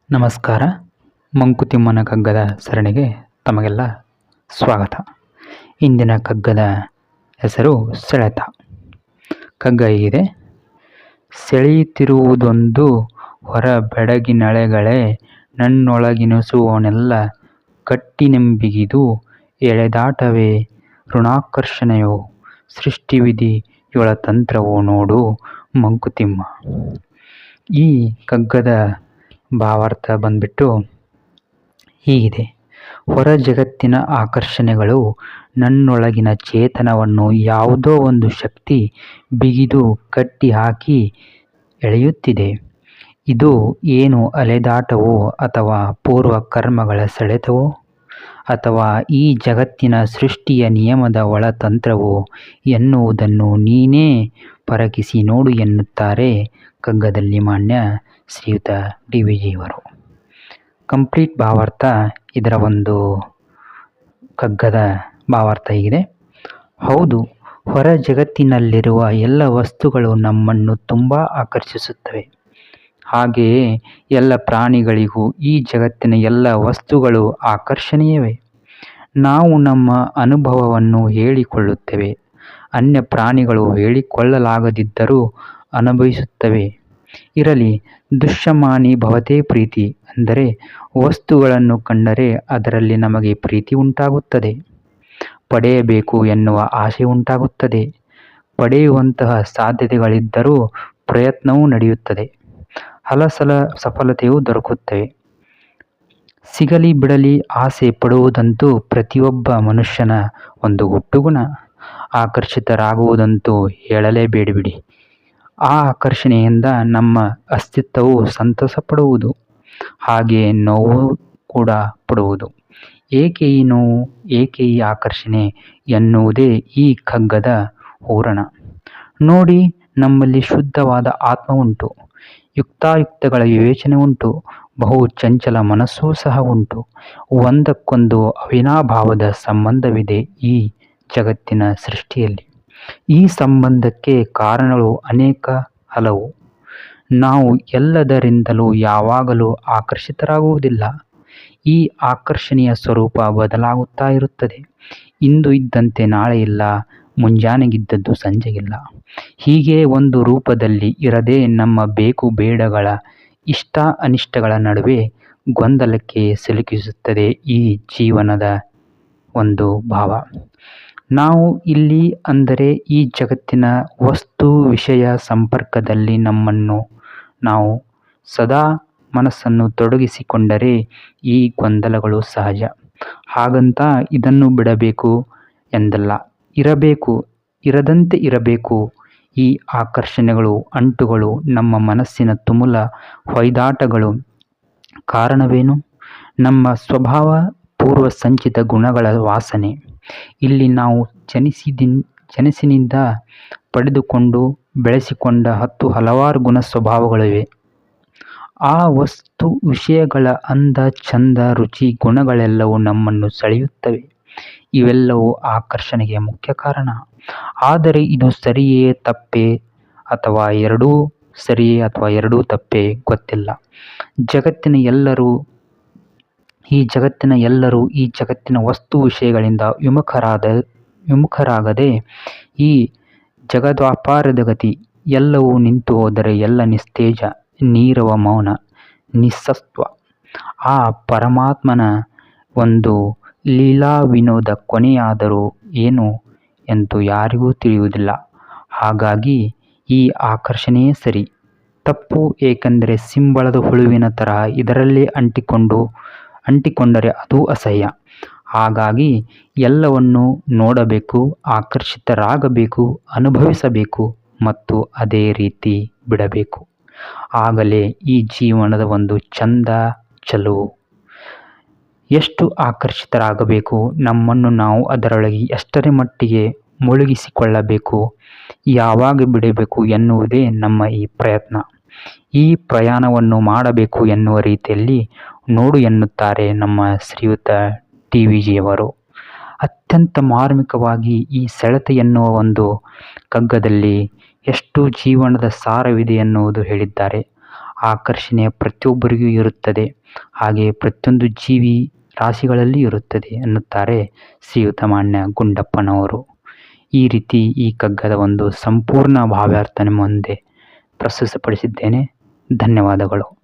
ನಮಸ್ಕಾರ. ಮಂಕುತಿಮ್ಮನ ಕಗ್ಗದ ಸರಣಿಗೆ ತಮಗೆಲ್ಲ ಸ್ವಾಗತ. ಇಂದಿನ ಕಗ್ಗದ ಹೆಸರು ಸೆಳೆತ. ಕಗ್ಗ ಹೀಗಿದೆ: ಸೆಳೆಯುತ್ತಿರುವುದೊಂದು ಹೊರ ಬೆಡಗಿನಳೆಗಳೇ, ನನ್ನೊಳಗಿನಿಸುವನೆಲ್ಲ ಕಟ್ಟಿನೆಂಬಿಗಿದು ಎಳೆದಾಟವೇ ಋಣಾಕರ್ಷಣೆಯೋ, ಸೃಷ್ಟಿವಿಧಿಯೊಳತಂತ್ರವೋ ನೋಡು ಮಂಕುತಿಮ್ಮ. ಈ ಕಗ್ಗದ ಭಾವಾರ್ಥ ಬಂದ್ಬಿಟ್ಟು ಹೀಗಿದೆ: ಹೊರ ಜಗತ್ತಿನ ಆಕರ್ಷಣೆಗಳು ನನ್ನೊಳಗಿನ ಚೇತನವನ್ನು ಯಾವುದೋ ಒಂದು ಶಕ್ತಿ ಬಿಗಿದು ಕಟ್ಟಿ ಹಾಕಿ ಎಳೆಯುತ್ತಿದೆ. ಇದು ಏನು ಅಲೆದಾಟವೋ, ಅಥವಾ ಪೂರ್ವ ಕರ್ಮಗಳ ಸೆಳೆತವೋ, ಅಥವಾ ಈ ಜಗತ್ತಿನ ಸೃಷ್ಟಿಯ ನಿಯಮದ ಒಳತಂತ್ರವೋ ಎನ್ನುವುದನ್ನು ನೀನೇ ಪರಕಿಸಿ ನೋಡು ಎನ್ನುತ್ತಾರೆ ಕಗ್ಗದಲ್ಲಿ ಮಾನ್ಯ ಶ್ರೀಯುತ ಡಿ.ವಿ.ಜಿಯವರು. ಕಂಪ್ಲೀಟ್ ಭಾವಾರ್ಥ, ಇದರ ಒಂದು ಕಗ್ಗದ ಭಾವಾರ್ಥ ಹೀಗಿದೆ: ಹೌದು, ಹೊರ ಜಗತ್ತಿನಲ್ಲಿರುವ ಎಲ್ಲ ವಸ್ತುಗಳು ನಮ್ಮನ್ನು ತುಂಬ ಆಕರ್ಷಿಸುತ್ತವೆ. ಹಾಗೆಯೇ ಎಲ್ಲ ಪ್ರಾಣಿಗಳಿಗೂ ಈ ಜಗತ್ತಿನ ಎಲ್ಲ ವಸ್ತುಗಳು ಆಕರ್ಷಣೀಯವೇ. ನಾವು ನಮ್ಮ ಅನುಭವವನ್ನು ಹೇಳಿಕೊಳ್ಳುತ್ತೇವೆ. ಅನ್ಯ ಪ್ರಾಣಿಗಳು ಹೇಳಿಕೊಳ್ಳಲಾಗದಿದ್ದರೂ ಅನುಭವಿಸುತ್ತವೆ. ಇರಲಿ, ದೃಶ್ಯಮಾನಿ ಭವತೆ ಪ್ರೀತಿ, ಅಂದರೆ ವಸ್ತುಗಳನ್ನು ಕಂಡರೆ ಅದರಲ್ಲಿ ನಮಗೆ ಪ್ರೀತಿ ಉಂಟಾಗುತ್ತದೆ, ಪಡೆಯಬೇಕು ಎನ್ನುವ ಆಸೆ ಉಂಟಾಗುತ್ತದೆ. ಪಡೆಯುವಂತಹ ಸಾಧ್ಯತೆಗಳಿದ್ದರೂ ಪ್ರಯತ್ನವೂ ನಡೆಯುತ್ತದೆ. ಹಲಸಲ ಸಫಲತೆಯೂ ದೊರಕುತ್ತವೆ. ಸಿಗಲಿ ಬಿಡಲಿ ಆಸೆ ಪಡುವುದಂತೂ ಪ್ರತಿಯೊಬ್ಬ ಮನುಷ್ಯನ ಒಂದು ಹುಟ್ಟುಗುಣ. ಆಕರ್ಷಿತರಾಗುವುದಂತೂ ಹೇಳಲೇಬೇಡಿ. ಆ ಆಕರ್ಷಣೆಯಿಂದ ನಮ್ಮ ಅಸ್ತಿತ್ವವು ಸಂತಸ ಪಡುವುದು, ಹಾಗೆಯೇ ನೋವು ಕೂಡ ಪಡುವುದು. ಏಕೆ ಈ ನೋವು, ಏಕೆ ಈ ಆಕರ್ಷಣೆ ಎನ್ನುವುದೇ ಈ ಕಗ್ಗದ ಹೂರಣ. ನೋಡಿ, ನಮ್ಮಲ್ಲಿ ಶುದ್ಧವಾದ ಆತ್ಮ ಉಂಟು, ಯುಕ್ತಾಯುಕ್ತಗಳ ವಿವೇಚನೆ ಉಂಟು, ಬಹು ಚಂಚಲ ಮನಸ್ಸೂ ಸಹ ಉಂಟು. ಒಂದಕ್ಕೊಂದು ಅವಿನಾಭಾವದ ಸಂಬಂಧವಿದೆ ಈ ಜಗತ್ತಿನ ಸೃಷ್ಟಿಯಲ್ಲಿ. ಈ ಸಂಬಂಧಕ್ಕೆ ಕಾರಣಗಳು ಅನೇಕ, ಹಲವು. ನಾವು ಎಲ್ಲದರಿಂದಲೂ ಯಾವಾಗಲೂ ಆಕರ್ಷಿತರಾಗುವುದಿಲ್ಲ. ಈ ಆಕರ್ಷಣೆಯ ಸ್ವರೂಪ ಬದಲಾಗುತ್ತಾ ಇರುತ್ತದೆ. ಇಂದು ಇದ್ದಂತೆ ನಾಳೆ ಇಲ್ಲ, ಮುಂಜಾನೆಗಿದ್ದದ್ದು ಸಂಜೆಗಿಲ್ಲ. ಹೀಗೆ ಒಂದು ರೂಪದಲ್ಲಿ ಇರದೆ ನಮ್ಮ ಬೇಕು ಬೇಡಗಳ, ಇಷ್ಟ ಅನಿಷ್ಟಗಳ ನಡುವೆ ಗೊಂದಲಕ್ಕೆ ಸಿಲುಕಿಸುತ್ತದೆ ಈ ಜೀವನದ ಒಂದು ಭಾವ. ನಾವು ಇಲ್ಲಿ, ಅಂದರೆ ಈ ಜಗತ್ತಿನ ವಸ್ತು ವಿಷಯ ಸಂಪರ್ಕದಲ್ಲಿ ನಮ್ಮನ್ನು ನಾವು ಸದಾ ಮನಸ್ಸನ್ನು ತೊಡಗಿಸಿಕೊಂಡರೆ ಈ ಗೊಂದಲಗಳು ಸಹಜ. ಹಾಗಂತ ಇದನ್ನು ಬಿಡಬೇಕು ಎಂದಲ್ಲ, ಇರಬೇಕು, ಇರದಂತೆ ಇರಬೇಕು. ಈ ಆಕರ್ಷಣೆಗಳು, ಅಂಟುಗಳು, ನಮ್ಮ ಮನಸ್ಸಿನ ತುಮುಲ ಹೊಯ್ದಾಟಗಳು ಕಾರಣವೇನು? ನಮ್ಮ ಸ್ವಭಾವ, ಪೂರ್ವ ಸಂಚಿತ ಗುಣಗಳ ವಾಸನೆ. ಇಲ್ಲಿ ನಾವು ಜನಿಸಿನಿಂದ ಪಡೆದುಕೊಂಡು ಬೆಳೆಸಿಕೊಂಡ ಹಲವಾರು ಗುಣ ಸ್ವಭಾವಗಳಿವೆ. ಆ ವಸ್ತು ವಿಷಯಗಳ ಅಂದ ಚಂದ ರುಚಿ ಗುಣಗಳೆಲ್ಲವೂ ನಮ್ಮನ್ನು ಸೆಳೆಯುತ್ತವೆ. ಇವೆಲ್ಲವೂ ಆಕರ್ಷಣೆಗೆ ಮುಖ್ಯ ಕಾರಣ. ಆದರೆ ಇದು ಸರಿಯೇ ತಪ್ಪೇ, ಅಥವಾ ಎರಡೂ ಸರಿಯೇ ಅಥವಾ ಎರಡೂ ತಪ್ಪೇ ಗೊತ್ತಿಲ್ಲ. ಈ ಜಗತ್ತಿನ ವಸ್ತು ವಿಷಯಗಳಿಂದ ವಿಮುಖರಾಗದೆ ಈ ಜಗದ್ವ್ಯಾಪಾರದ ಗತಿ. ಎಲ್ಲವೂ ನಿಂತು ಹೋದರೆ ಎಲ್ಲ ನಿಸ್ತೇಜ, ನೀರವ ಮೌನ, ನಿಸ್ಸತ್ವ. ಆ ಪರಮಾತ್ಮನ ಒಂದು ಲೀಲಾ ವಿನೋದ ಕೊನೆಯಾದರೂ ಏನು ಎಂದು ಯಾರಿಗೂ ತಿಳಿಯುವುದಿಲ್ಲ. ಹಾಗಾಗಿ ಈ ಆಕರ್ಷಣೆಯೇ ಸರಿ, ತಪ್ಪು. ಏಕೆಂದರೆ ಸಿಂಬಳದ ಹುಳುವಿನ ತರಹ ಇದರಲ್ಲೇ ಅಂಟಿಕೊಂಡರೆ ಅದು ಅಸಹ್ಯ. ಹಾಗಾಗಿ ಎಲ್ಲವನ್ನೂ ನೋಡಬೇಕು, ಆಕರ್ಷಿತರಾಗಬೇಕು, ಅನುಭವಿಸಬೇಕು ಮತ್ತು ಅದೇ ರೀತಿ ಬಿಡಬೇಕು. ಆಗಲೇ ಈ ಜೀವನದ ಒಂದು ಚಂದ, ಚೆಲುವು. ಎಷ್ಟು ಆಕರ್ಷಿತರಾಗಬೇಕು, ನಮ್ಮನ್ನು ನಾವು ಅದರೊಳಗೆ ಎಷ್ಟರ ಮಟ್ಟಿಗೆ ಮುಳುಗಿಸಿಕೊಳ್ಳಬೇಕು, ಯಾವಾಗ ಬಿಡಬೇಕು ಎನ್ನುವುದೇ ನಮ್ಮ ಈ ಪ್ರಯತ್ನ. ಈ ಪ್ರಯಾಣವನ್ನು ಮಾಡಬೇಕು ಎನ್ನುವ ರೀತಿಯಲ್ಲಿ ನೋಡು ಎನ್ನುತ್ತಾರೆ ನಮ್ಮ ಶ್ರೀಯುತ ಡಿ.ವಿ.ಜಿಯವರು. ಅತ್ಯಂತ ಮಾರ್ಮಿಕವಾಗಿ ಈ ಸೆಳೆತ ಎನ್ನುವ ಒಂದು ಕಗ್ಗದಲ್ಲಿ ಎಷ್ಟು ಜೀವನದ ಸಾರವಿದೆ ಎನ್ನುವುದು ಹೇಳಿದ್ದಾರೆ. ಆಕರ್ಷಣೆ ಪ್ರತಿಯೊಬ್ಬರಿಗೂ ಇರುತ್ತದೆ, ಹಾಗೆ ಪ್ರತಿಯೊಂದು ಜೀವಿ ರಾಶಿಗಳಲ್ಲಿ ಇರುತ್ತದೆ ಎನ್ನುತ್ತಾರೆ ಶ್ರೀಯುತ ಮಾನ್ಯ ಗುಂಡಪ್ಪನವರು. ಈ ರೀತಿ ಈ ಕಗ್ಗದ ಒಂದು ಸಂಪೂರ್ಣ ಭಾವಾರ್ಥ ನಿಮ್ಮ ಮುಂದೆ ಪ್ರಸ್ತುತಪಡಿಸಿದ್ದೇನೆ. ಧನ್ಯವಾದಗಳು.